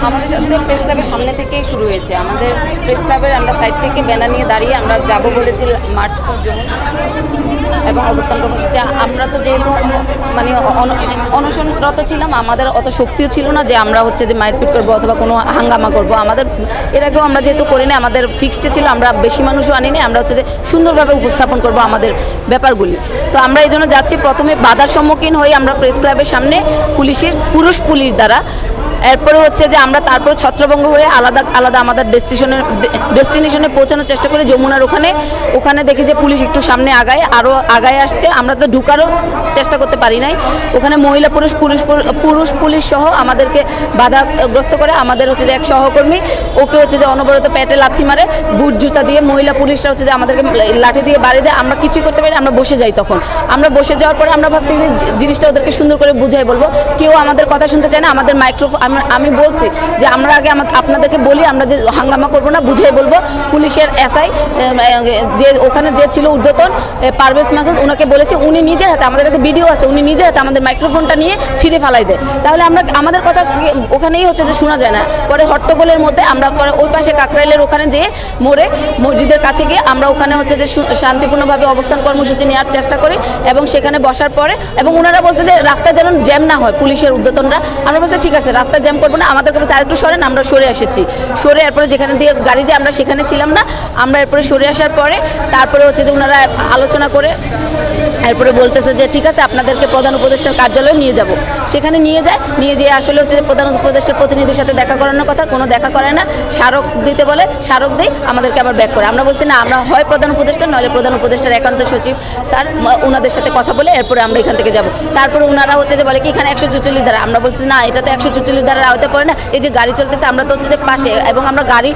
আমাদের সাথে প্রেস ক্লাবের সামনে থেকেই শুরু হয়েছে। আমাদের প্রেস ক্লাবের আমরা সাইড থেকে ব্যানার নিয়ে দাঁড়িয়ে আমরা যাব বলেছি মার্চ ফর যমুনা এবং অবস্থান কর্মসূচি। আমরা তো যেহেতু মানে অনশনরত ছিলাম, আমাদের অত শক্তিও ছিল না যে আমরা হচ্ছে যে মারপিট করবো অথবা কোনো হাঙ্গামা করবো। আমাদের এর আগেও আমরা যেহেতু করি না, আমাদের ফিক্সড ছিল আমরা বেশি মানুষও আনি না, আমরা হচ্ছে যে সুন্দরভাবে উপস্থাপন করব আমাদের ব্যাপারগুলি। তো আমরা এই জন্য যাচ্ছি। প্রথমে বাধার সম্মুখীন হই আমরা প্রেস ক্লাবের সামনে পুরুষ পুলিশ দ্বারা। এরপরে হচ্ছে যে আমরা তারপর ছত্রভঙ্গ হয়ে আলাদা আলাদা আমাদের ডেস্টিনেশনে পৌঁছানোর চেষ্টা করি যমুনার ওখানে দেখি যে পুলিশ একটু সামনে আরও আগায় আসছে। আমরা তো ঢুকারও চেষ্টা করতে পারি নাই। ওখানে মহিলা পুরুষ পুলিশ সহ আমাদেরকে বাধাগ্রস্ত করে। আমাদের হচ্ছে যে এক সহকর্মী ওকে হচ্ছে যে অনবরত পেটে লাথি মারে, বুট জুতা দিয়ে মহিলা পুলিশরা হচ্ছে যে আমাদেরকে লাঠি দিয়ে বাড়ি দেয়। আমরা কিছুই করতে পারি, আমরা বসে যাই। তখন আমরা বসে যাওয়ার পরে আমরা ভাবছি যে জিনিসটা ওদেরকে সুন্দর করে বুঝাই বলবো, কেউ আমাদের কথা শুনতে চায় না। আমাদের মাইক্রোফোন আমি বলছি যে আমরা আগে আপনাদেরকে বলি আমরা যে হাঙ্গামা করবো না, বুঝিয়ে বলবো। পুলিশের এসআই যে ওখানে যে ছিল ঊর্ধ্বতন পারভেজ মাসুদ, ওনাকে বলেছে, উনি নিজের হাতে, আমাদের কাছে ভিডিও আছে, উনি নিজের হাতে আমাদের মাইক্রোফোনটা নিয়ে ছিঁড়ে ফেলাই দেয়। তাহলে আমাদের কথা ওখানেই হচ্ছে যে শোনা যায় না। পরে হট্টগোলের মধ্যে আমরা পরে ওই পাশে কাকরাইলের ওখানে যেয়ে মোড়ে মসজিদের কাছে গিয়ে আমরা ওখানে হচ্ছে যে শান্তিপূর্ণভাবে অবস্থান কর্মসূচি নেওয়ার চেষ্টা করি এবং সেখানে বসার পরে এবং ওনারা বলছে যে রাস্তায় যেন জ্যাম না হয়, পুলিশের ঊর্ধ্বতনরা। আমরা বলছি ঠিক আছে, রাস্তায় জ্যাম করবো না, আমাদের কাছে আরেকটু সরেন। আমরা সরে এসেছি। সরে এরপরে যেখানে দিয়ে গাড়ি যায় আমরা সেখানে ছিলাম না। আমরা এরপরে সরে আসার পরে তারপরে হচ্ছে যে ওনারা আলোচনা করে এরপরে বলতেছে যে ঠিক আছে আপনাদেরকে প্রধান উপদেষ্টার কার্যালয়ে নিয়ে যাব। সেখানে নিয়ে যেয়ে আসলে হচ্ছে যে প্রধান উপদেষ্টার প্রতিনিধির সাথে দেখা করানোর কথা, কোনো দেখা করে না। স্মারক দিতে বলে, স্মারক দিই, আমাদেরকে আবার ব্যাক করে। আমরা বলছি না, আমরা হয় প্রধান উপদেষ্টা নইলে প্রধান উপদেষ্টার একান্ত সচিব স্যার ওনাদের সাথে কথা বলে এরপরে আমরা এখান থেকে যাব। তারপরে ওনারা হচ্ছে যে বলে কি এখানে 144 ধারা। আমরা বলছি না, এটা তো 144 ধারার আওতায় পড়ে না। এই যে গাড়ি চলতেছে আমরা তো হচ্ছে যে পাশে এবং আমরা গাড়ি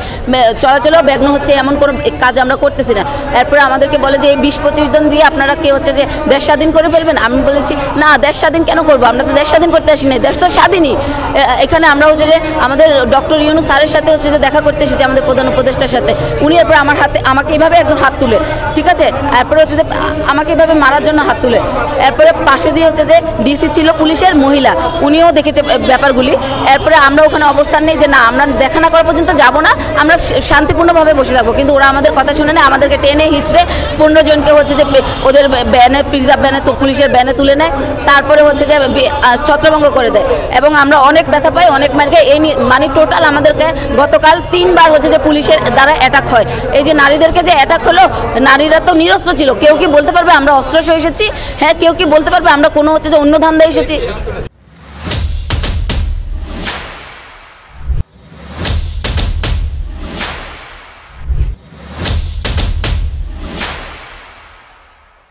চলাচলেও বিঘ্ন হচ্ছে এমন কোনো কাজ আমরা করতেছি না। এরপরে আমাদেরকে বলে যে এই 20-25 দিন দিয়ে আপনারা কে হচ্ছে যে দেশ স্বাধীন করে ফেলবেন। আমি বলেছি না, দেশ স্বাধীন কেন করবো, আমরা তো দেশ স্বাধীন করতে আসি নাই, দেশ তো স্বাধীনই। এখানে আমরা হচ্ছে যে আমাদের ডক্টর ইউনূস স্যারের সাথে হচ্ছে যে দেখা করতে এসেছি, আমাদের প্রধান উপদেষ্টার সাথে। উনি এরপর আমাকে এইভাবে একদম হাত তুলে, ঠিক আছে, এরপরে হচ্ছে যে আমাকে এইভাবে মারার জন্য হাত তুলে। এরপরে পাশে দিয়ে হচ্ছে যে ডিসি ছিল পুলিশের মহিলা, উনিও দেখেছে ব্যাপারগুলি। এরপরে আমরা ওখানে অবস্থান নেই যে না, আমরা দেখা না করা পর্যন্ত যাব না, আমরা শান্তিপূর্ণভাবে বসে থাকবো। কিন্তু ওরা আমাদের কথা শুনে নেয়, আমাদেরকে টেনে হিঁচড়ে 15 জনকে হচ্ছে যে ওদের ব্যানে রিজার্ভ ব্যানে তো পুলিশের ব্যানে তুলে নেয়। তারপরে হচ্ছে যে ছত্রভঙ্গ করে দেয় এবং আমরা অনেক ব্যথা পাই, অনেক মার খাই। এই মানে টোটাল আমাদেরকে গতকাল 3 বার হচ্ছে যে পুলিশের দ্বারা অ্যাটাক হয়। এই যে নারীদেরকে যে অ্যাটাক হলো, নারীরা তো নিরস্ত্র ছিল। কেউ কি বলতে পারবে আমরা অস্ত্র সহ এসেছি? হ্যাঁ, কেউ কি বলতে পারবে আমরা কোনো হচ্ছে যে অন্য ধান্দায় এসেছি?